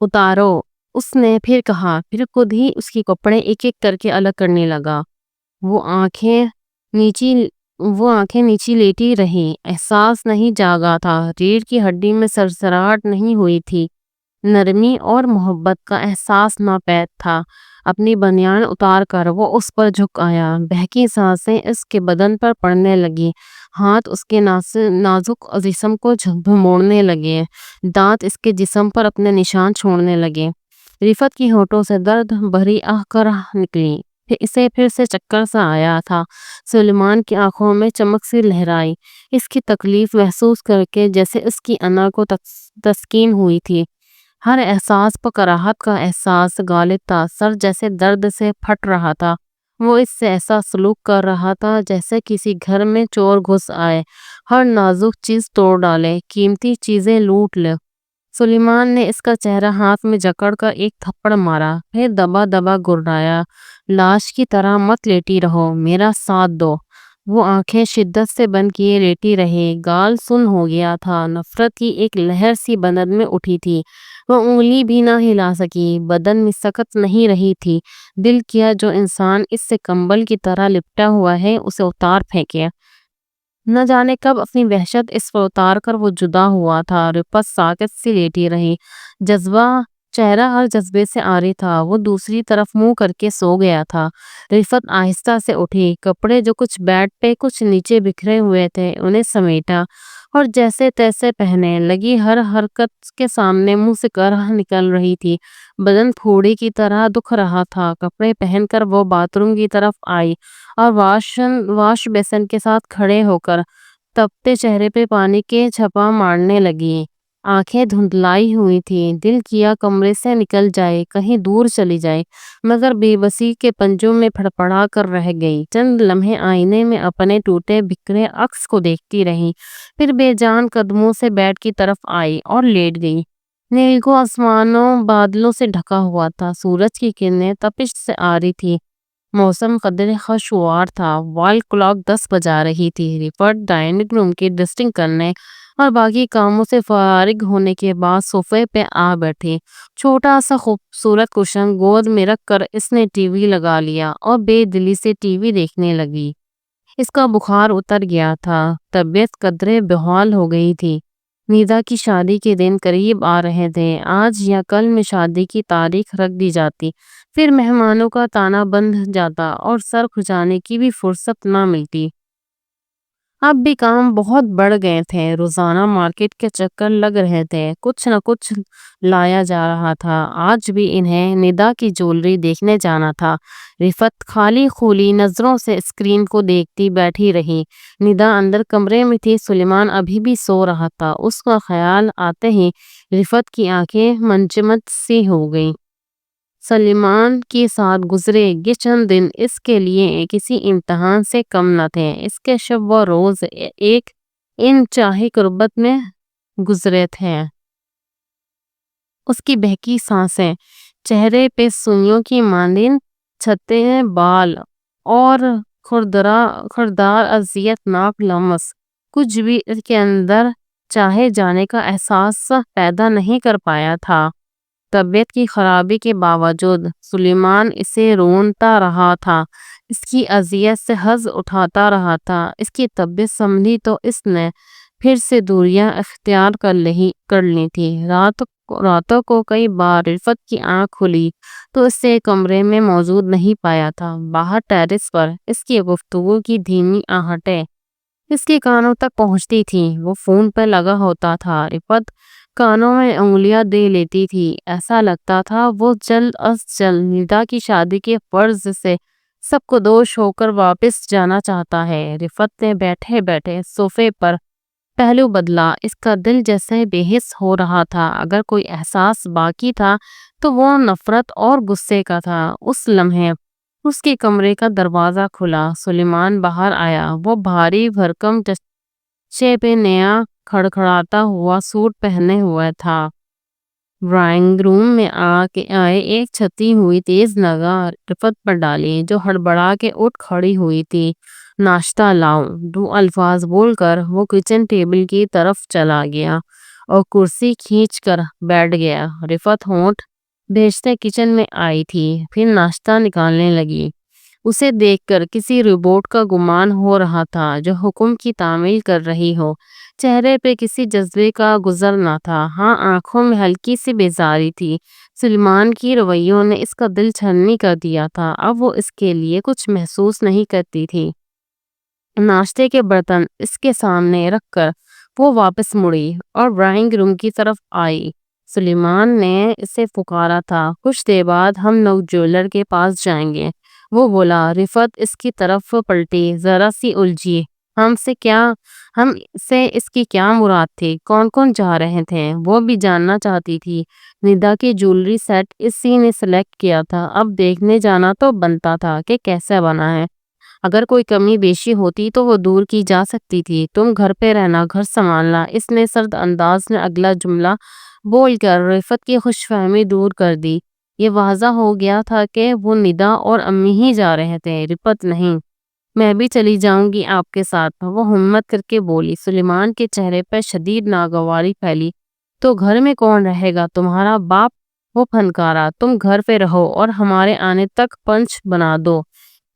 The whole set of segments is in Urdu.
اتارو، اس نے پھر کہا، پھر خود ہی اس کے کپڑے ایک ایک کر کے الگ کرنے لگا۔ وہ آنکھیں نیچی وہ آنکھیں نیچی لیٹی رہی، احساس نہیں جاگا تھا، ریڑھ کی ہڈی میں سرسراہٹ نہیں ہوئی تھی، نرمی اور محبت کا احساس ناپید تھا۔ اپنی بنیان اتار کر وہ اس پر جھک آیا، بہکی سانسیں اس کے بدن پر پڑنے لگی، ہاتھ اس کے نازک جسم کو جھنجھوڑنے لگے، دانت اس کے جسم پر اپنے نشان چھوڑنے لگے۔ رفعت کی ہونٹوں سے درد بھری آہ نکلی، اسے پھر سے چکر سا آیا تھا۔ سلیمان کی آنکھوں میں چمک سی لہرائی، اس کی تکلیف محسوس کر کے جیسے اس کی انا کو تسکین ہوئی تھی۔ ہر احساس پر کراہت کا احساس غالب تھا، سر جیسے درد سے پھٹ رہا تھا۔ وہ اس سے ایسا سلوک کر رہا تھا جیسے کسی گھر میں چور گھس آئے، ہر نازک چیز توڑ ڈالے، قیمتی چیزیں لوٹ لے۔ سلیمان نے اس کا چہرہ ہاتھ میں جکڑ کر ایک تھپڑ مارا، پھر دبا دبا گڑگڑایا، لاش کی طرح مت لیٹی رہو، میرا ساتھ دو۔ وہ آنکھیں شدت سے بند کیے لیٹی رہی، گال سن ہو گیا تھا، نفرت کی ایک لہر سی بدن میں اٹھی تھی۔ وہ انگلی بھی نہ ہلا سکی، بدن میں سکت نہیں رہی تھی۔ دل کیا جو انسان اس سے کمبل کی طرح لپٹا ہوا ہے اسے اتار پھینکے۔ نہ جانے کب اپنی وحشت اس پر اتار کر وہ جدا ہوا تھا۔ رفعت ساکت سی لیٹی رہی، چہرہ ہر جذبے سے عاری تھا۔ وہ دوسری طرف منہ کر کے سو گیا تھا۔ رفعت آہستہ سے اٹھی، کپڑے جو کچھ بیڈ پہ کچھ نیچے بکھرے ہوئے تھے انہیں سمیٹا اور جیسے تیسے پہنے لگی۔ ہر حرکت کے سامنے منہ سے کرہ نکل رہی تھی، بدن پھوڑی کی طرح دکھ رہا تھا۔ کپڑے پہن کر وہ باتھ روم کی طرف آئی اور واش بیسن کے ساتھ کھڑے ہو کر تپتے چہرے پہ پانی کے چھپا مارنے لگی۔ آنکھیں دھندلائی ہوئی تھی، دل کیا کمرے سے نکل جائے، کہیں دور چلی جائے، مگر بے بسی کے پنجوں میں پھڑپڑا کر رہ گئی۔ چند لمحے آئینے میں اپنے ٹوٹے بکھرے عکس کو دیکھتی رہی، پھر بے جان قدموں سے بیڈ کی طرف آئی اور لیٹ گئی۔ نیلگوں آسمانوں بادلوں سے ڈھکا ہوا تھا، سورج کی کرنیں تپش سے آ رہی تھی، موسم قدرے خوشگوار تھا۔ وال کلاک 10 بجا رہی تھی۔ رفعت ڈائننگ روم کی ڈسٹنگ کرنے اور باقی کاموں سے فارغ ہونے کے بعد صوفے پہ آ بیٹھی۔ چھوٹا سا خوبصورت کشن گود میں رکھ کر اس نے ٹی وی لگا لیا اور بے دلی سے ٹی وی دیکھنے لگی۔ اس کا بخار اتر گیا تھا، طبیعت قدرے بحال ہو گئی تھی۔ ندا کی شادی کے دن قریب آ رہے تھے، آج یا کل میں شادی کی تاریخ رکھ دی جاتی، پھر مہمانوں کا تانا بند جاتا اور سر کھجانے کی بھی فرصت نہ ملتی۔ اب بھی کام بہت بڑھ گئے تھے، روزانہ مارکیٹ کے چکر لگ رہے تھے، کچھ نہ کچھ لایا جا رہا تھا۔ آج بھی انہیں ندا کی جیولری دیکھنے جانا تھا۔ رفعت خالی خولی نظروں سے اسکرین کو دیکھتی بیٹھی رہی۔ ندا اندر کمرے میں تھی، سلیمان ابھی بھی سو رہا تھا۔ اس کا خیال آتے ہی رفعت کی آنکھیں منجمد سی ہو گئیں۔ سلیمان کے ساتھ گزرے یہ چند دن اس کے لیے کسی امتحان سے کم نہ تھے۔ اس کے شب و روز ایک انتہائی غربت میں گزرے تھے۔ اس کی بہکی سانسیں، چہرے پہ سوئیوں کی مانند چھتے بال اور خردار اذیت ناک لمس کچھ بھی اس کے اندر چاہے جانے کا احساس پیدا نہیں کر پایا تھا۔ طبیعت کی خرابی کے باوجود سلیمان اسے رونتا رہا تھا، اس کی اذیت سے حظ اٹھاتا رہا تھا۔ اس کی طبیعت سنبھلی تو اس نے پھر سے دوریاں اختیار کر لی تھی۔ راتوں کو کئی بار رفعت کی آنکھ کھلی تو اسے کمرے میں موجود نہیں پایا تھا۔ باہر ٹیرس پر اس کی گفتگو کی دھیمی آہٹیں اس کے کانوں تک پہنچتی تھی، وہ فون پر لگا ہوتا تھا۔ رفعت کانوں میں انگلیاں دے لیتی تھی، ایسا لگتا تھا وہ جلد از جلد ندا کی شادی کے فرض سے سب کو دوش ہو کر واپس جانا چاہتا ہے۔ رفعت نے بیٹھے بیٹھے صوفے پر پہلو بدلا، اس کا دل جیسے بے حس ہو رہا تھا۔ اگر کوئی احساس باقی تھا تو وہ نفرت اور غصے کا تھا۔ اس لمحے اس کے کمرے کا دروازہ کھلا، سلیمان باہر آیا۔ وہ بھاری بھرکم چہرے پہ نیا کھڑکھڑاتا ہوا سوٹ پہنے ہوئے تھا۔ ڈرائنگ روم میں آئے ایک چھتی ہوئی تیز نگاہ رفعت پر ڈالی، جو ہڑبڑا کے اٹھ کھڑی ہوئی تھی۔ ناشتہ لاؤں، 2 الفاظ بول کر وہ کچن ٹیبل کی طرف چلا گیا اور کرسی کھینچ کر بیٹھ گیا۔ رفعت ہونٹ بھیجتے کچن میں آئی تھی، پھر ناشتہ نکالنے لگی۔ اسے دیکھ کر کسی روبوٹ کا گمان ہو رہا تھا جو حکم کی تعمیل کر رہی ہو۔ چہرے پہ کسی جذبے کا گزر نہ تھا، ہاں آنکھوں میں ہلکی سی بیزاری تھی۔ سلیمان کی رویوں نے اس کا دل چھلنی کر دیا تھا، اب وہ اس کے لیے کچھ محسوس نہیں کرتی تھی۔ ناشتے کے برتن اس کے سامنے رکھ کر وہ واپس مڑی اور ڈرائنگ روم کی طرف آئی۔ سلیمان نے اسے پکارا تھا، کچھ دیر بعد ہم لوگ جویلر کے پاس جائیں گے، وہ بولا۔ رفعت اس کی طرف پلٹی، ذرا سی الجھی۔ ہم سے اس کی کیا مراد تھی؟ کون کون جا رہے تھے؟ وہ بھی جاننا چاہتی تھی۔ ندا کی جویلری سیٹ اسی نے سلیکٹ کیا تھا، اب دیکھنے جانا تو بنتا تھا کہ کیسا بنا ہے۔ اگر کوئی کمی بیشی ہوتی تو وہ دور کی جا سکتی تھی۔ تم گھر پہ رہنا، گھر سنبھالنا، اس نے سرد انداز میں اگلا جملہ بول کر رفعت کی خوش فہمی دور کر دی۔ یہ واضح ہو گیا تھا کہ وہ ندا اور امی ہی جا رہے تھے، رفعت نہیں۔ میں بھی چلی جاؤں گی آپ کے ساتھ، وہ ہمت کر کے بولی۔ سلیمان کے چہرے پر شدید ناگواری پھیلی۔ تو گھر میں کون رہے گا؟ تمہارا باپ؟ وہ پھنکارا۔ تم گھر پہ رہو اور ہمارے آنے تک پنچ بنا دو،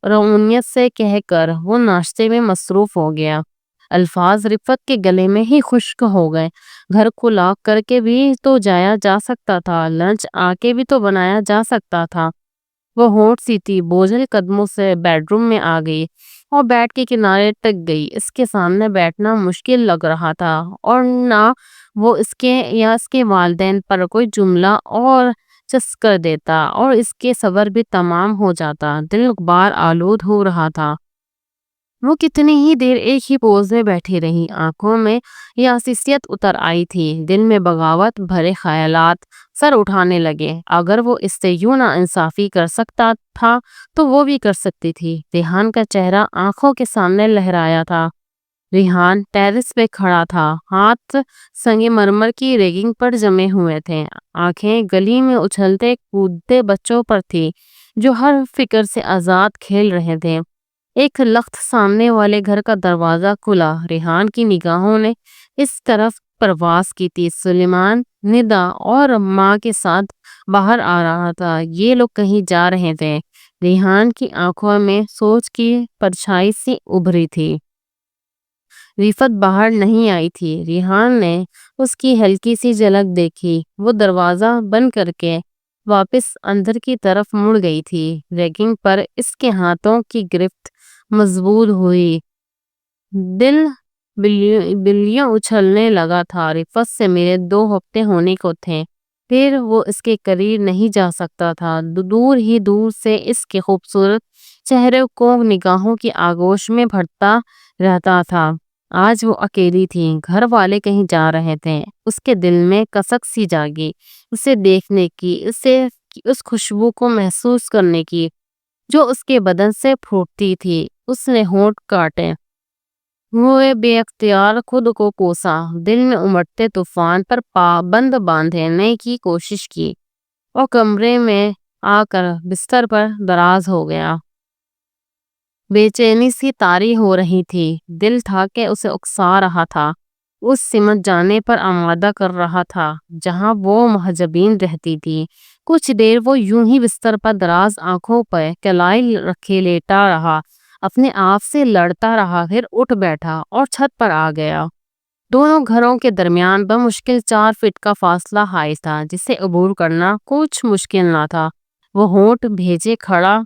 رومیت سے کہہ کر وہ ناشتے میں مصروف ہو گیا۔ الفاظ رفعت کے گلے میں ہی خشک ہو گئے۔ گھر کو لاک کر کے بھی تو جایا جا سکتا تھا، لنچ آ کے بھی تو بنایا جا سکتا تھا۔ وہ ہونٹ سیتی بوجھل قدموں سے بیڈ روم میں آ گئی اور بیڈ کے کنارے ٹک گئی۔ اس کے سامنے بیٹھنا مشکل لگ رہا تھا، اور نہ وہ اس کے یا اس کے والدین پر کوئی جملہ اور چسک کر دیتا اور اس کے صبر بھی تمام ہو جاتا۔ دل غبار آلود ہو رہا تھا۔ وہ کتنی ہی دیر ایک ہی پوز میں بیٹھی رہی، آنکھوں میں یہ حساسیت اتر آئی تھی، دل میں بغاوت بھرے خیالات سر اٹھانے لگے۔ اگر وہ اس سے یوں نا انصافی کر سکتا تھا تو وہ بھی کر سکتی تھی۔ ریحان کا چہرہ آنکھوں کے سامنے لہرایا تھا۔ ریحان ٹیرس پہ کھڑا تھا، ہاتھ سنگ مرمر کی ریگنگ پر جمے ہوئے تھے، آنکھیں گلی میں اچھلتے کودتے بچوں پر تھی جو ہر فکر سے آزاد کھیل رہے تھے۔ ایک لخت سامنے والے گھر کا دروازہ کھلا، ریحان کی نگاہوں نے اس طرف پرواز کی تھی۔ سلیمان ندا اور ماں کے ساتھ باہر آ رہا تھا، یہ لوگ کہیں جا رہے تھے۔ ریحان کی آنکھوں میں سوچ کی پرچھائی سی ابھری تھی۔ رفعت باہر نہیں آئی تھی، ریحان نے اس کی ہلکی سی جھلک دیکھی۔ وہ دروازہ بند کر کے واپس اندر کی طرف مڑ گئی تھی۔ ریگنگ پر اس کے ہاتھوں کی گرفت مضبوط ہوئی، دل بلیوں اچھلنے لگا تھا۔ رفعت سے میرے 2 ہفتے ہونے کو تھے، پھر وہ اس کے قریب نہیں جا سکتا تھا، دور ہی دور سے اس کے خوبصورت چہرے کو نگاہوں کی آغوش میں بھرتا رہتا تھا۔ آج وہ اکیلی تھی، گھر والے کہیں جا رہے تھے۔ اس کے دل میں کسک سی جاگی، اسے دیکھنے کی، اس خوشبو کو محسوس کرنے کی جو اس کے بدن سے پھوٹتی تھی۔ اس نے ہونٹ کاٹے ہوئے بے اختیار خود کو کوسا، دل میں امڑتے طوفان پر پابند باندھنے کی کوشش کی، اور کمرے میں آ کر بستر پر دراز ہو گیا۔ بے چینی سی طاری ہو رہی تھی، دل تھا کہ اسے اکسا رہا تھا، اس سمت جانے پر آمادہ کر رہا تھا جہاں وہ محجبین رہتی تھی۔ کچھ دیر وہ یوں ہی بستر پر دراز آنکھوں پہ کلائی رکھے لیٹا رہا، اپنے آپ سے لڑتا رہا، پھر اٹھ بیٹھا اور چھت پر آ گیا۔ دونوں گھروں کے درمیان بمشکل 4 فٹ کا فاصلہ حائل تھا جسے عبور کرنا کچھ مشکل نہ تھا۔ وہ ہونٹ بھیجے کھڑا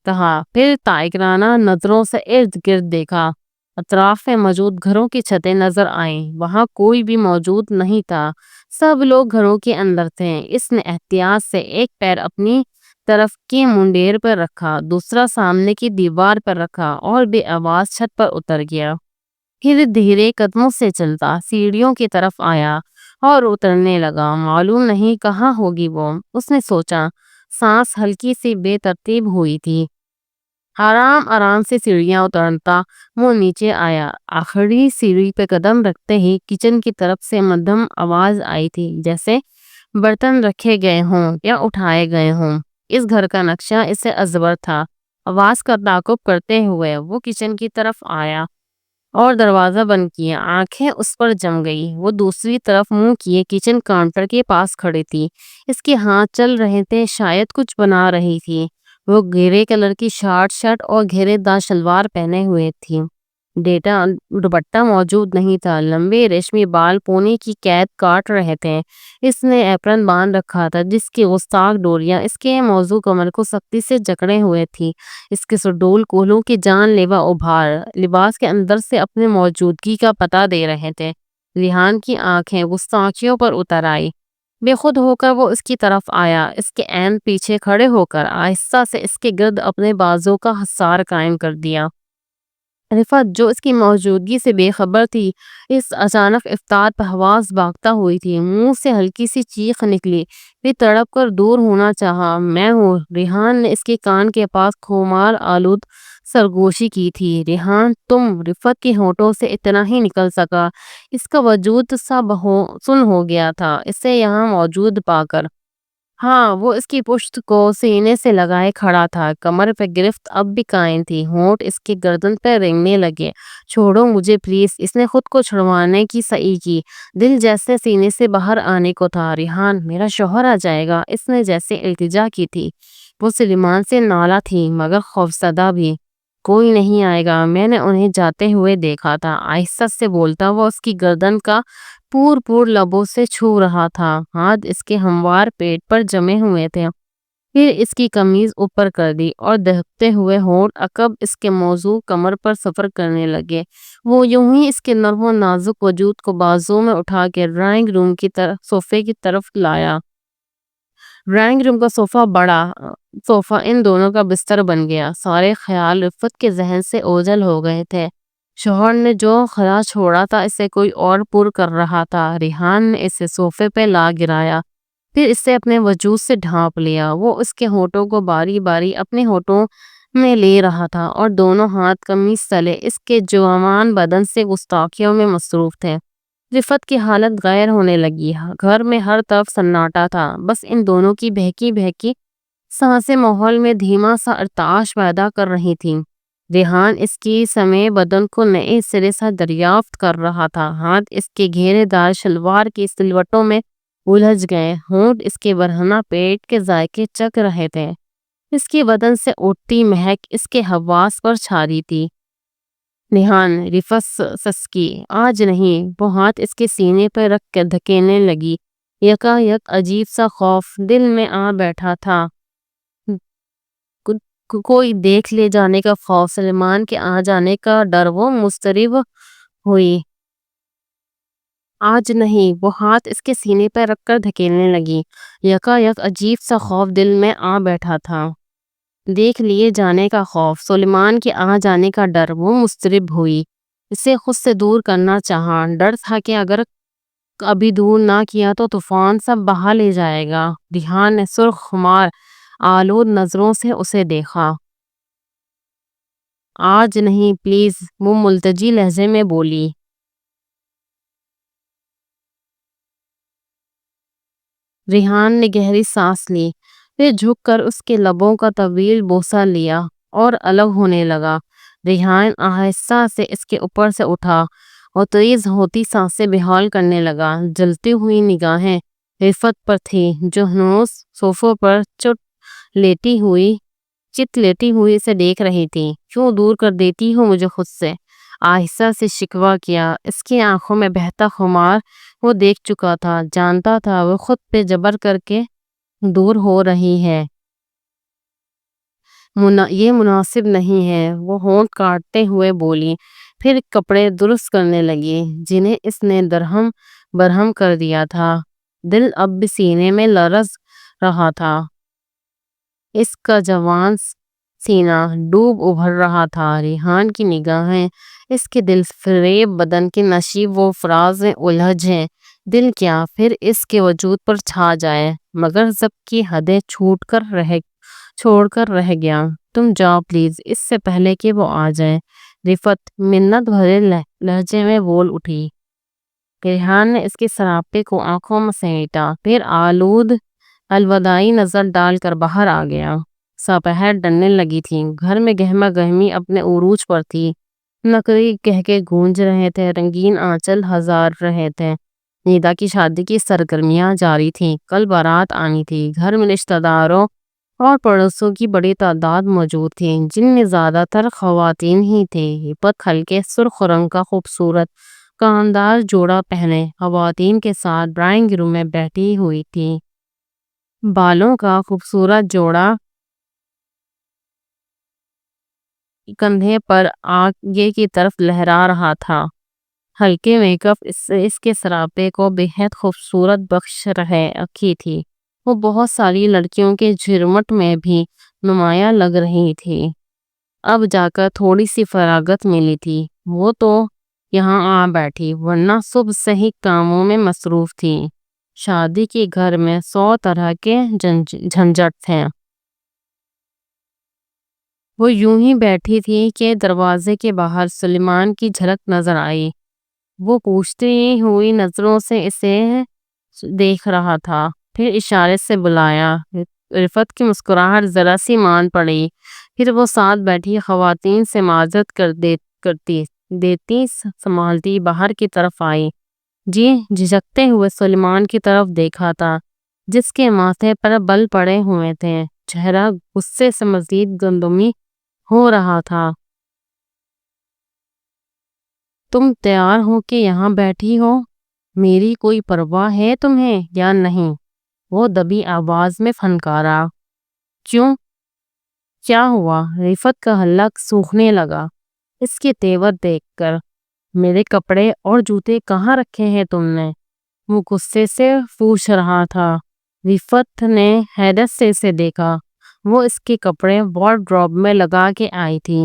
رہا، پھر تائقانہ نظروں سے ارد گرد دیکھا۔ اطراف میں موجود گھروں کی چھتیں نظر آئیں، وہاں کوئی بھی موجود نہیں تھا، سب لوگ گھروں کے اندر تھے۔ اس نے احتیاط سے ایک پیر اپنی طرف کی منڈیر پر رکھا، دوسرا سامنے کی دیوار پر رکھا اور بے آواز چھت پر اتر گیا۔ پھر دھیرے قدموں سے چلتا سیڑھیوں کی طرف آیا اور اترنے لگا، معلوم نہیں کہاں ہوگی وہ، اس نے سوچا۔ سانس ہلکی سی بے ترتیب ہوئی تھی، آرام آرام سے سیڑھیاں اترتا وہ نیچے آیا۔ آخری سیڑھی پہ قدم رکھتے ہی کچن کی طرف سے مدھم آواز آئی تھی، جیسے برتن رکھے گئے ہوں یا اٹھائے گئے ہوں۔ اس گھر کا نقشہ اسے ازبر تھا۔ آواز کا تعاقب کرتے ہوئے وہ کچن کی طرف آیا اور دروازہ بند کیا۔ آنکھیں اس پر جم گئی۔ وہ دوسری طرف منہ کیے کچن کاؤنٹر کے پاس کھڑی تھی۔ اس کے ہاتھ چل رہے تھے، شاید کچھ بنا رہی تھی۔ وہ گرے کلر کی شرٹ اور گھیرے دار شلوار پہنے ہوئے تھی۔ دوپٹہ موجود نہیں تھا۔ لمبے ریشمی بال پونے کی قید کاٹ رہے تھے۔ اس نے ایپرن باندھ رکھا تھا جس کی گستاخ ڈوریاں اس کے موزوں کمر کو سختی سے جکڑے ہوئے تھی۔ اس کے سڈول کولوں کی جان لیوا ابھار لباس کے اندر سے اپنے موجودگی کا پتہ دے رہے تھے۔ ریحان کی آنکھیں گستاخیوں پر اتر آئی۔ بے خود ہو کر وہ اس کی طرف آیا، اس کے عین پیچھے کھڑے ہو کر آہستہ سے اس کے گرد اپنے بازو کا حصار قائم کر دیا۔ رفعت جو اس کی موجودگی سے بے خبر تھی، اس اچانک افتاد پر حواس باختہ ہوئی تھی۔ منہ سے ہلکی سی چیخ نکلی، پھر تڑپ کر دور ہونا چاہا۔ میں ہوں۔ ریحان نے اس کے کان کے پاس خمار آلود سرگوشی کی تھی۔ ریحان تم۔ رفعت کے ہونٹوں سے اتنا ہی نکل سکا۔ اس کا وجود سا سن ہو گیا تھا اسے یہاں موجود پا کر۔ ہاں، وہ اس کی پشت کو سینے سے لگائے کھڑا تھا، کمر پہ گرفت اب بھی قائم تھی، ہونٹ اس کی گردن پہ رینگنے لگے۔ چھوڑو مجھے پلیز۔ اس نے خود کو چھڑوانے کی سعی کی، دل جیسے سینے سے باہر آنے کو تھا۔ ریحان، میرا شوہر آ جائے گا، اس نے جیسے التجا کی تھی۔ وہ سلیمان سے نالاں تھی مگر خوفزدہ بھی۔ کوئی نہیں آئے گا، میں نے انہیں جاتے ہوئے دیکھا تھا۔ آہستہ سے بولتا وہ اس کی گردن کا پور لبوں سے چھو رہا تھا، ہاتھ اس کے ہموار پیٹ پر جمے ہوئے تھے۔ پھر اس کی قمیض اوپر کر دی اور دہکتے ہوئے ہونٹ عقب اس کے موزوں کمر پر سفر کرنے لگے۔ وہ یوں ہی اس کے نرم و نازک وجود کو بازو میں اٹھا کے ڈرائنگ روم کی صوفے کی طرف لایا۔ ڈرائنگ روم کا صوفہ ان دونوں کا بستر بن گیا۔ سارے خیال رفعت کے ذہن سے اوجھل ہو گئے تھے۔ شوہر نے جو خلا چھوڑا تھا اسے کوئی اور پر کر رہا تھا۔ ریحان نے اسے صوفے پہ لا گرایا، پھر اسے اپنے وجود سے ڈھانپ لیا۔ وہ اس کے ہونٹوں کو باری باری اپنے ہونٹوں میں لے رہا تھا اور دونوں ہاتھ قمیص تلے اس کے جوان بدن سے گستاخیوں میں مصروف تھے۔ رفعت کی حالت غیر ہونے لگی۔ گھر میں ہر طرف سناٹا تھا، بس ان دونوں کی بہکی بہکی سانسیں ماحول میں دھیما سا ارتعاش پیدا کر رہی تھیں۔ ریحان اس کی سمے بدن کو نئے سرے سے دریافت کر رہا تھا۔ ہاتھ اس کے گھیرے دار شلوار کی سلوٹوں میں الجھ گئے، ہونٹ اس کے برہنہ پیٹ کے ذائقے چکھ رہے تھے۔ اس کی بدن سے اٹھتی مہک اس کے حواس پر چھا رہی تھی۔ ریحان، رفعت سسکی، آج نہیں۔ وہ ہاتھ اس کے سینے پہ رکھ کے دھکیلنے لگی۔ یکا یک عجیب سا خوف دل میں آ بیٹھا تھا، کوئی دیکھ لے جانے کا خوف، سلیمان کے آ جانے کا ڈر۔ وہ مضطرب ہوئی۔ آج نہیں۔ وہ ہاتھ اس کے سینے پہ رکھ کر دھکیلنے لگی۔ یکا یک عجیب سا خوف دل میں آ بیٹھا تھا، دیکھ لیے جانے کا خوف، سلیمان کے آ جانے کا ڈر۔ وہ مضطرب ہوئی، اسے خود سے دور کرنا چاہا۔ ڈر تھا کہ اگر ابھی دور نہ کیا تو طوفان سب بہا لے جائے گا۔ ریحان نے سرخ خمار آلود نظروں سے اسے دیکھا۔ آج نہیں پلیز، وہ ملتجی لہجے میں بولی۔ ریحان نے گہری سانس لی، پھر جھک کر اس کے لبوں کا طویل بوسہ لیا اور الگ ہونے لگا۔ ریحان آہستہ سے اس کے اوپر سے اٹھا اور تیز ہوتی سانسیں بحال کرنے لگا۔ جلتی ہوئی نگاہیں رفعت پر تھی جو ہنوز صوفے پر چت لیٹی ہوئی اسے دیکھ رہی تھی۔ کیوں دور کر دیتی ہو مجھے خود سے؟ آہستہ سے شکوہ کیا۔ اس کی آنکھوں میں بہتا خمار وہ دیکھ چکا تھا، جانتا تھا وہ خود پہ جبر کر کے دور ہو رہی ہے۔ یہ مناسب نہیں ہے، وہ ہونٹ کاٹتے ہوئے بولی، پھر کپڑے درست کرنے لگی جنہیں اس نے درہم برہم کر دیا تھا۔ دل اب بھی سینے میں لرز رہا تھا، اس کا جوان سینہ ڈوب ابھر رہا تھا۔ ریحان کی نگاہیں اس کے دل فریب بدن کے نشیب و فراز میں الجھیں۔ دل کیا پھر اس کے وجود پر چھا جائے، مگر ضبط کی حدیں چھوڑ کر رہ گیا۔ تم جاؤ پلیز، اس سے پہلے کہ وہ آ جائے، رفعت منت بھرے لہجے میں بول اٹھی۔ ریحان نے اس کے سراپے کو آنکھوں میں سمیٹا، پھر آلود الوداعی نظر ڈال کر باہر آ گیا۔ دوپہر ڈھلنے لگی تھی، گھر میں گہما گہمی اپنے عروج پر تھی۔ نقری کہہ کے گونج رہے تھے، رنگین آنچل ہزار رہے تھے۔ نیدا کی شادی کی سرگرمیاں جاری تھیں۔ کل بارات آنی تھی۔ گھر میں رشتہ داروں اور پڑوسوں کی بڑی تعداد موجود تھی، جن میں زیادہ تر خواتین ہی تھیں۔ رفت ہلکے سرخ رنگ کا خوبصورت کاندار جوڑا پہنے خواتین کے ساتھ ڈرائنگ روم میں بیٹھی ہوئی تھی۔ بالوں کا خوبصورت جوڑا کندھے پر آگے کی طرف لہرا رہا تھا۔ ہلکے میک اپ اس کے سراپے کو بے حد خوبصورت بخش رکھی تھی۔ وہ بہت ساری لڑکیوں کے جھرمٹ میں بھی نمایاں لگ رہی تھی۔ اب جا کر تھوڑی سی فراغت ملی تھی۔ وہ تو یہاں آ بیٹھی، ورنہ صبح سے ہی کاموں میں مصروف تھی۔ شادی کے گھر میں 100 طرح کے جھنجٹ تھے۔ وہ یوں ہی بیٹھی تھی کہ دروازے کے باہر سلیمان کی جھلک نظر آئی۔ وہ پوچھتی ہوئی نظروں سے اسے دیکھ رہا تھا، پھر اشارے سے بلایا۔ رفت کی مسکراہٹ ذرا سی مان پڑی، پھر وہ ساتھ بیٹھی خواتین سے معذرت دیتی سنبھالتی باہر کی طرف آئی۔ جی جھجکتے ہوئے سلیمان کی طرف دیکھا تھا، جس کے ماتھے پر بل پڑے ہوئے تھے۔ چہرہ غصے سے مزید گندمی ہو رہا تھا۔ تم تیار ہو کے یہاں بیٹھی ہو؟ میری کوئی پرواہ ہے تمہیں یا نہیں؟ وہ دبی آواز میں پھنکارا۔ کیوں؟ کیا ہوا؟ رفت کا حلق سوکھنے لگا اس کے تیور دیکھ کر۔ میرے کپڑے اور جوتے کہاں رکھے ہیں تم نے؟ وہ غصے سے پوچھ رہا تھا۔ رفت نے حیرت سے اسے دیکھا۔ وہ اس کے کپڑے وارڈروب میں لگا کے آئی تھی،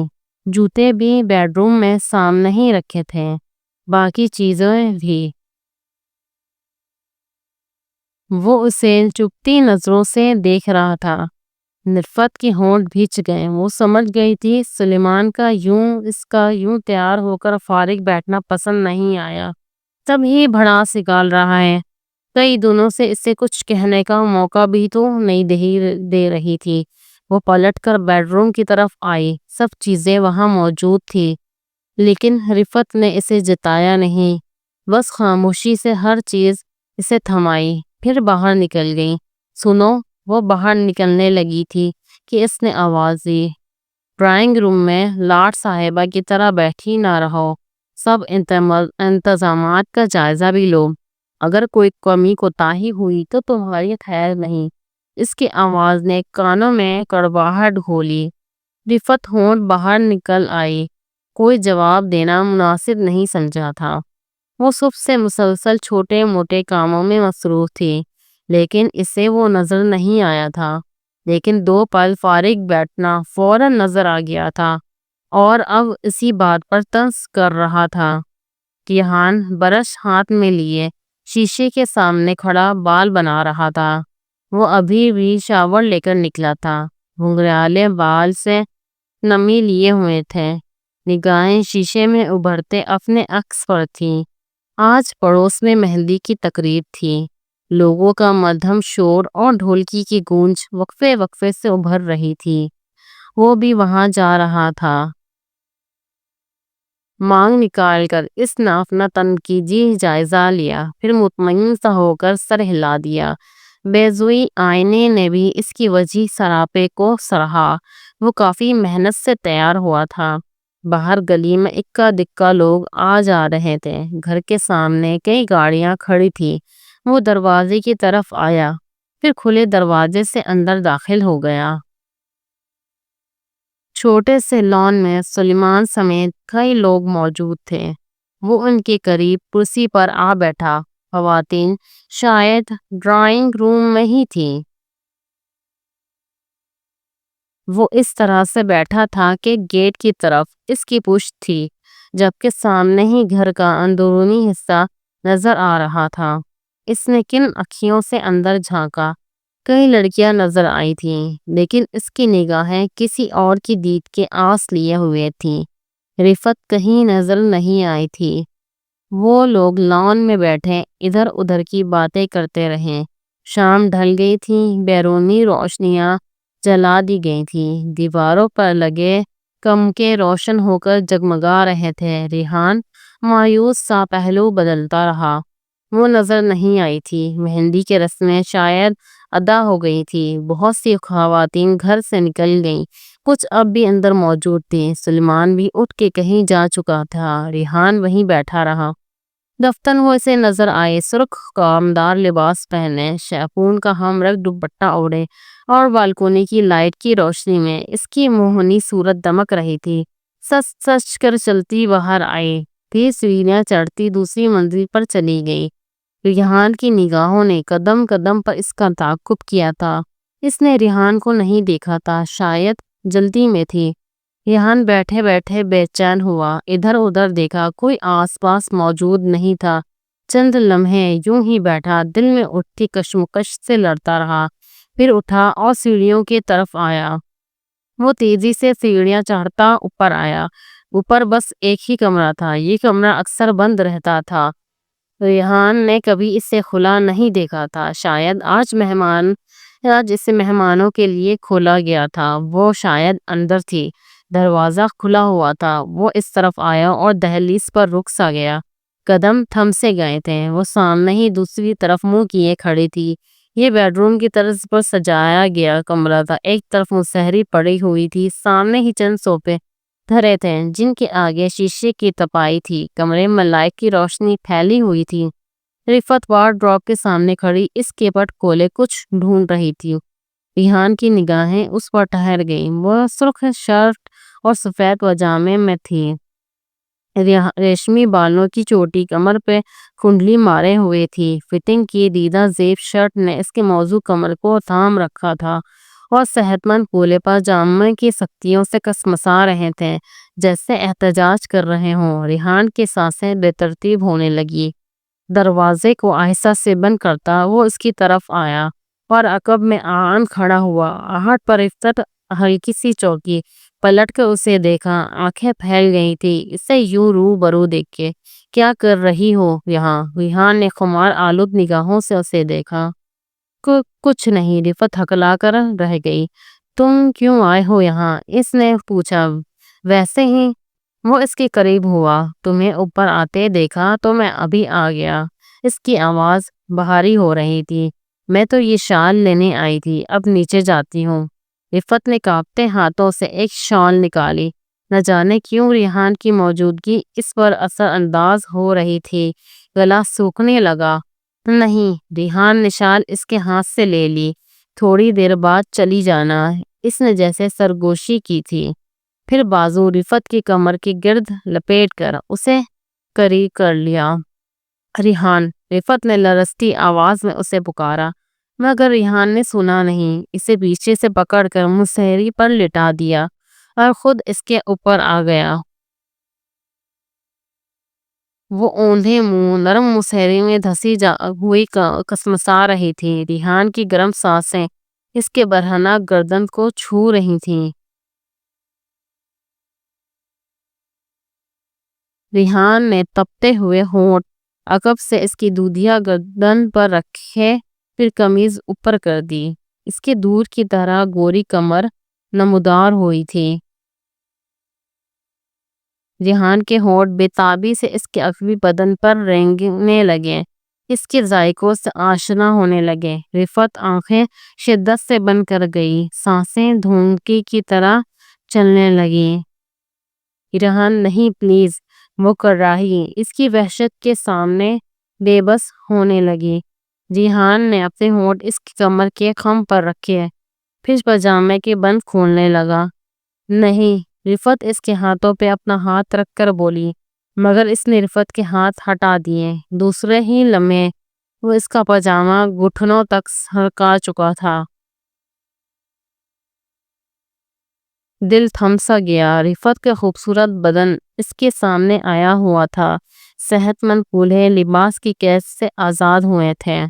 جوتے بھی بیڈ روم میں سامنے ہی رکھے تھے، باقی چیزیں بھی۔ وہ اسے چپتی نظروں سے دیکھ رہا تھا۔ رفت کے ہونٹ بھیج گئے۔ وہ سمجھ گئی تھی سلیمان کا اس کا یوں تیار ہو کر فارغ بیٹھنا پسند نہیں آیا۔ تب ہی بھڑاس نکال رہا ہے۔ کئی دنوں سے اسے کچھ کہنے کا موقع بھی تو نہیں دے رہی تھی۔ وہ پلٹ کر بیڈ روم کی طرف آئی۔ سب چیزیں وہاں موجود تھی، لیکن رفت نے اسے جتایا نہیں، بس خاموشی سے ہر چیز اسے تھمائی، پھر باہر نکل گئی۔ سنو، وہ باہر نکلنے لگی تھی کہ اس نے آواز دی۔ ڈرائنگ روم میں لاٹ صاحبہ کی طرح بیٹھی نہ رہو، سب انتظامات کا جائزہ بھی لو۔ اگر کوئی کمی کوتاہی ہوئی تو تمہاری خیر نہیں۔ اس کی آواز نے کانوں میں کڑواہٹ گھولی۔ رفت ہونٹ باہر نکل آئی۔ کوئی جواب دینا مناسب نہیں سمجھا تھا۔ وہ صبح سے مسلسل چھوٹے موٹے کاموں میں مصروف تھی، لیکن اسے وہ نظر نہیں آیا تھا۔ لیکن 2 پل فارغ بیٹھنا فوراً نظر آ گیا تھا، اور اب اسی بات پر طنز کر رہا تھا۔ ریحان برش ہاتھ میں لیے شیشے کے سامنے کھڑا بال بنا رہا تھا۔ وہ ابھی بھی شاور لے کر نکلا تھا، گھنگریالے بال سے نمی لیے ہوئے تھے۔ نگاہیں شیشے میں ابھرتے اپنے عکس پر تھیں۔ آج پڑوس میں مہندی کی تقریب تھی۔ لوگوں کا مدھم شور اور ڈھولکی کی گونج وقفے وقفے سے ابھر رہی تھی۔ وہ بھی وہاں جا رہا تھا۔ مانگ نکال کر اس نے اپنا تنقیدی جائزہ لیا، پھر مطمئن سا ہو کر سر ہلا دیا۔ بیضوئی آئینے نے بھی اس کی وجیح سراپے کو سراہا۔ وہ کافی محنت سے تیار ہوا تھا۔ باہر گلی میں اکا دکا لوگ آ جا رہے تھے۔ گھر کے سامنے کئی گاڑیاں کھڑی تھی۔ وہ دروازے کی طرف آیا، پھر کھلے دروازے سے اندر داخل ہو گیا۔ چھوٹے سے لان میں سلیمان سمیت کئی لوگ موجود تھے۔ وہ ان کے قریب کرسی پر آ بیٹھا۔ خواتین شاید ڈرائنگ روم میں ہی تھیں۔ وہ اس طرح سے بیٹھا تھا کہ گیٹ کی طرف اس کی پشت تھی، جبکہ سامنے ہی گھر کا اندرونی حصہ نظر آ رہا تھا۔ اس نے کن اکھیوں سے اندر جھانکا۔ کئی لڑکیاں نظر آئی تھیں، لیکن اس کی نگاہیں کسی اور کی دید کے آس لیے ہوئے تھیں۔ رفت کہیں نظر نہیں آئی تھی۔ وہ لوگ لان میں بیٹھے ادھر ادھر کی باتیں کرتے رہے۔ شام ڈھل گئی تھی۔ بیرونی روشنیاں جلا دی گئی تھیں۔ دیواروں پر لگے کم کے روشن ہو کر جگمگا رہے تھے۔ ریحان مایوس سا پہلو بدلتا رہا۔ وہ نظر نہیں آئی تھی۔ مہندی کی رسمیں شاید ادا ہو گئی تھی۔ بہت سی خواتین گھر سے نکل گئیں، کچھ اب بھی اندر موجود تھیں۔ سلیمان بھی اٹھ کے کہیں جا چکا تھا۔ ریحان وہیں بیٹھا رہا۔ دفتر وہ اسے نظر آئے، سرخ کامدار لباس پہنے، شیفون کا ہم رنگ دوپٹہ اوڑھے، اور بالکونی کی لائٹ کی روشنی میں اس کی موہنی صورت دمک رہی تھی۔ سچ سچ کر چلتی باہر آئی، پھر سیڑھیاں چڑھتی دوسری منزل پر چلی گئی۔ ریحان کی نگاہوں نے قدم قدم پر اس کا تعاقب کیا تھا۔ اس نے ریحان کو نہیں دیکھا تھا، شاید جلدی میں تھی۔ ریحان بیٹھے بیٹھے بے چین ہوا، ادھر ادھر دیکھا، کوئی آس پاس موجود نہیں تھا۔ چند لمحے یوں ہی بیٹھا، دل میں اٹھتی کشمکش سے لڑتا رہا، پھر اٹھا اور سیڑھیوں کی طرف آیا۔ وہ تیزی سے سیڑھیاں چڑھتا اوپر آیا۔ اوپر بس ایک ہی کمرہ تھا۔ یہ کمرہ اکثر بند رہتا تھا۔ ریحان نے کبھی اسے کھلا نہیں دیکھا تھا، شاید آج اسے مہمانوں کے لیے کھولا گیا تھا۔ وہ شاید اندر تھی۔ دروازہ کھلا ہوا تھا۔ وہ اس طرف آیا اور دہلیز پر رک سا گیا۔ قدم تھم سے گئے تھے۔ وہ سامنے ہی دوسری طرف منہ کیے کھڑی تھی۔ یہ بیڈ روم کی طرز پر سجایا گیا کمرہ تھا۔ ایک طرف مصحری پڑی ہوئی تھی، سامنے ہی چند صوفے دھرے تھے جن کے آگے شیشے کی تپائی تھی۔ کمرے میں لائٹ کی روشنی پھیلی ہوئی تھی۔ رفعت وارڈروب کے سامنے کھڑی اس کے پٹ کھولے کچھ ڈھونڈ رہی تھی۔ ریحان کی نگاہیں اس پر ٹھہر گئیں۔ وہ سرخ شرٹ اور سفید پاجامے میں تھی۔ ریشمی بالوں کی چوٹی کمر پہ کنڈلی مارے ہوئے تھی۔ فٹنگ کی دیدہ زیب شرٹ نے اس کے موزوں کمر کو تھام رکھا تھا، اور صحت مند پھولے پاجامے کی سختیوں سے کسمسا رہے تھے، جیسے احتجاج کر رہے ہوں۔ ریحان کی سانسیں بے ترتیب ہونے لگی۔ دروازے کو آہستہ سے بند کرتا وہ اس کی طرف آیا اور عقب میں آن کھڑا ہوا۔ آہٹ پر رفعت ہلکی سی چونکی، پلٹ کر اسے دیکھا۔ آنکھیں پھیل گئی تھی اسے یوں روبرو دیکھ کے۔ کیا کر رہی ہو یہاں؟ ریحان نے خمار آلود نگاہوں سے اسے دیکھا۔ کچھ نہیں، رفعت ہکلا کر رہ گئی۔ تم کیوں آئے ہو یہاں؟ اس نے پوچھا۔ ویسے ہی۔ وہ اس کے قریب ہوا۔ تمہیں اوپر آتے دیکھا تو میں ابھی آ گیا۔ اس کی آواز بھاری ہو رہی تھی۔ میں تو یہ شال لینے آئی تھی، اب نیچے جاتی ہوں۔ رفعت نے کانپتے ہاتھوں سے ایک شال نکالی۔ نہ جانے کیوں ریحان کی موجودگی اس پر اثر انداز ہو رہی تھی۔ گلا سوکھنے لگا۔ نہیں، ریحان نے شال اس کے ہاتھ سے لے لی۔ تھوڑی دیر بعد چلی جانا، اس نے جیسے سرگوشی کی تھی۔ پھر بازو رفعت کی کمر کے گرد لپیٹ کر اسے قریب کر لیا۔ ریحان، رفعت نے لرزتی آواز میں اسے پکارا، مگر ریحان نے سنا نہیں۔ اسے پیچھے سے پکڑ کر مصحری پر لٹا دیا اور خود اس کے اوپر آ گیا۔ وہ اوندھے منہ نرم مصحری میں دھسی ہوئی کسمسا رہی تھی۔ ریحان کی گرم سانسیں اس کے برہنہ گردن کو چھو رہی تھیں۔ ریحان نے تپتے ہوئے ہونٹ عقب سے اس کی دودھیا گردن پر رکھے، پھر قمیض اوپر کر دی۔ اس کے دور کی طرح گوری کمر نمودار ہوئی تھی۔ ریحان کے ہونٹ بے تابی سے اس کے عقبی بدن پر رینگنے لگے، اس کے ذائقوں سے آشنا ہونے لگے۔ رفعت آنکھیں شدت سے بند کر گئی، سانسیں دھونکے کی طرح چلنے لگیں۔ ریحان، نہیں پلیز، وہ کر رہی اس کی وحشت کے سامنے بے بس ہونے لگی۔ ریحان نے اپنے ہونٹ اس کی کمر کے خم پر رکھے، پھر پاجامے کے بند کھولنے لگا۔ نہیں، رفعت اس کے ہاتھوں پہ اپنا ہاتھ رکھ کر بولی، مگر اس نے رفعت کے ہاتھ ہٹا دیے۔ دوسرے ہی لمحے وہ اس کا پاجامہ گھٹنوں تک سرکا چکا تھا۔ دل تھم سا گیا۔ رفعت کا خوبصورت بدن اس کے سامنے آیا ہوا تھا، صحت مند پھولے لباس کی قید سے آزاد ہوئے تھے۔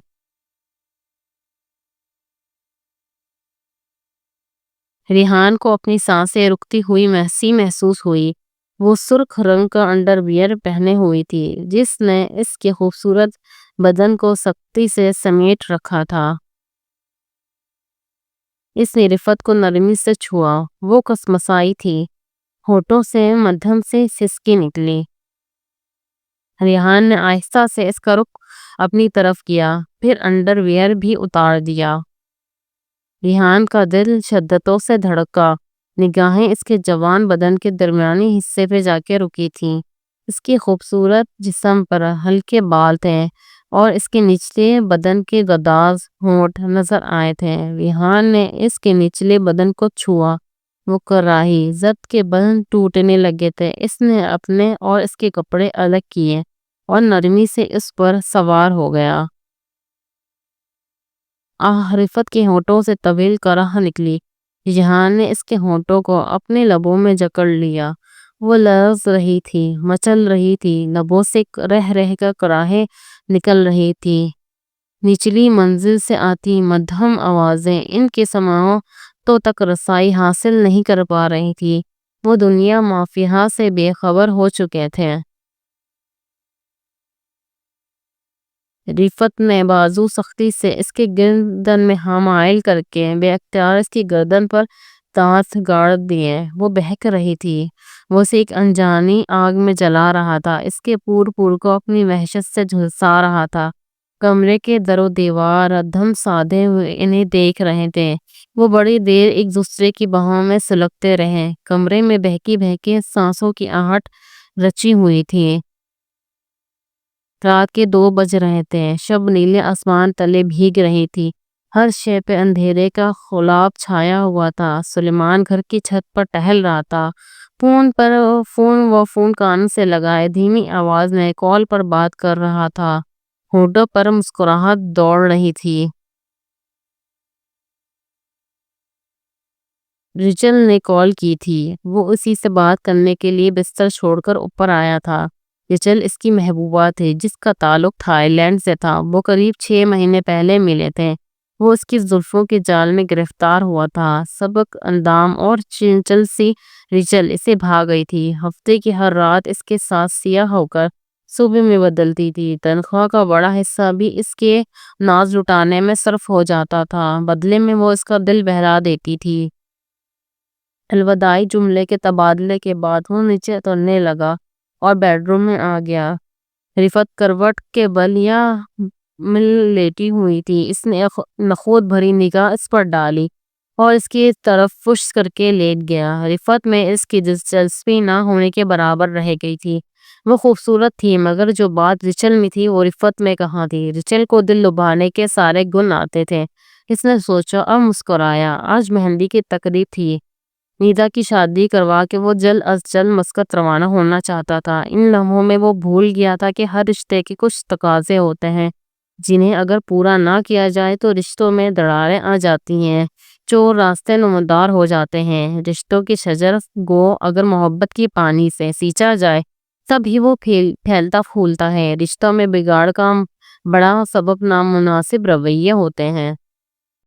ریحان کو اپنی سانسیں رکتی ہوئی محسوس ہوئی۔ وہ سرخ رنگ کا انڈر ویئر پہنے ہوئی تھی جس نے اس کے خوبصورت بدن کو سختی سے سمیٹ رکھا تھا۔ اس نے رفعت کو نرمی سے چھوا۔ وہ کسمسائی تھی، ہونٹوں سے مدھم سے سسکی نکلی۔ ریحان نے آہستہ سے اس کا رخ اپنی طرف کیا، پھر انڈر ویئر بھی اتار دیا۔ ریحان کا دل شدتوں سے دھڑکا، نگاہیں اس کے جوان بدن کے درمیانی حصے پہ جا کے رکی تھیں۔ اس کے خوبصورت جسم پر ہلکے بال تھے اور اس کے نچلے بدن کے گداز ہونٹ نظر آئے تھے۔ ریحان نے اس کے نچلے بدن کو چھوا، وہ کراہی زد کے بند ٹوٹنے لگے تھے۔ اس نے اپنے اور اس کے کپڑے الگ کیے اور نرمی سے اس پر سوار ہو گیا۔ رفعت کے ہونٹوں سے طویل کراہ نکلی۔ ریحان نے اس کے ہونٹوں کو اپنے لبوں میں جکڑ لیا۔ وہ لرز رہی تھی، مچل رہی تھی، لبوں سے رہ رہ کر کراہیں نکل رہی تھی۔ نچلی منزل سے آتی مدھم آوازیں ان کے سماعتوں تک رسائی حاصل نہیں کر پا رہی تھی۔ وہ دنیا مافیہا سے بے خبر ہو چکے تھے۔ رفعت نے بازو سختی سے اس کے گردن میں حمائل کر کے بے اختیار اس کی گردن پر دانت گاڑ دیے۔ وہ بہک رہی تھی، وہ اسے ایک انجانی آگ میں جلا رہا تھا، اس کے پور پور کو اپنی وحشت سے جھلسا رہا تھا۔ کمرے کے در و دیوار دھم سادے ہوئے انہیں دیکھ رہے تھے۔ وہ بڑی دیر ایک دوسرے کی باہوں میں سلگتے رہے۔ کمرے میں بہکی بہکی سانسوں کی آہٹ رچی ہوئی تھی۔ رات کے 2 بج رہے تھے، شب نیلے آسمان تلے بھیگ رہی تھی، ہر شے پہ اندھیرے کا غلاب چھایا ہوا تھا۔ سلیمان گھر کی چھت پر ٹہل رہا تھا، فون کان سے لگائے دھیمی آواز میں کال پر بات کر رہا تھا، ہونٹوں پر مسکراہٹ دوڑ رہی تھی۔ ریچل نے کال کی تھی، وہ اسی سے بات کرنے کے لیے بستر چھوڑ کر اوپر آیا تھا۔ ریچل اس کی محبوبہ تھی جس کا تعلق تھائی لینڈ سے تھا۔ وہ قریب 6 مہینے پہلے ملے تھے۔ وہ اس کی زلفوں کے جال میں گرفتار ہوا تھا۔ سبک اندام اور چنچل سی ریچل اسے بھا گئی تھی۔ ہفتے کی ہر رات اس کے ساتھ سیاہ ہو کر صبح میں بدلتی تھی۔ تنخواہ کا بڑا حصہ بھی اس کے ناز لٹانے میں صرف ہو جاتا تھا، بدلے میں وہ اس کا دل بہلا دیتی تھی۔ الوداعی جملے کے تبادلے کے بعد وہ نیچے اترنے لگا اور بیڈ روم میں آ گیا۔ رفعت کروٹ کے بل یا مل لیٹی ہوئی تھی۔ اس نے نخوت بھری نگاہ اس پر ڈالی اور اس کی طرف فش کر کے لیٹ گیا۔ رفعت میں اس کی دلچسپی نہ ہونے کے برابر رہ گئی تھی۔ وہ خوبصورت تھی، مگر جو بات ریچل میں تھی وہ رفعت میں کہاں تھی؟ ریچل کو دل لبھانے کے سارے گن آتے تھے، اس نے سوچا اور مسکرایا۔ آج مہندی کی تقریب تھی، نیدا کی شادی کروا کے وہ جلد از جلد مسقط روانہ ہونا چاہتا تھا۔ ان لمحوں میں وہ بھول گیا تھا کہ ہر رشتے کے کچھ تقاضے ہوتے ہیں جنہیں اگر پورا نہ کیا جائے تو رشتوں میں دراڑیں آ جاتی ہیں، چور راستے نمودار ہو جاتے ہیں۔ رشتوں کی شجر گو اگر محبت کی پانی سے سینچا جائے تب ہی وہ پھیلتا پھولتا ہے۔ رشتوں میں بگاڑ کا بڑا سبب نامناسب رویے ہوتے ہیں۔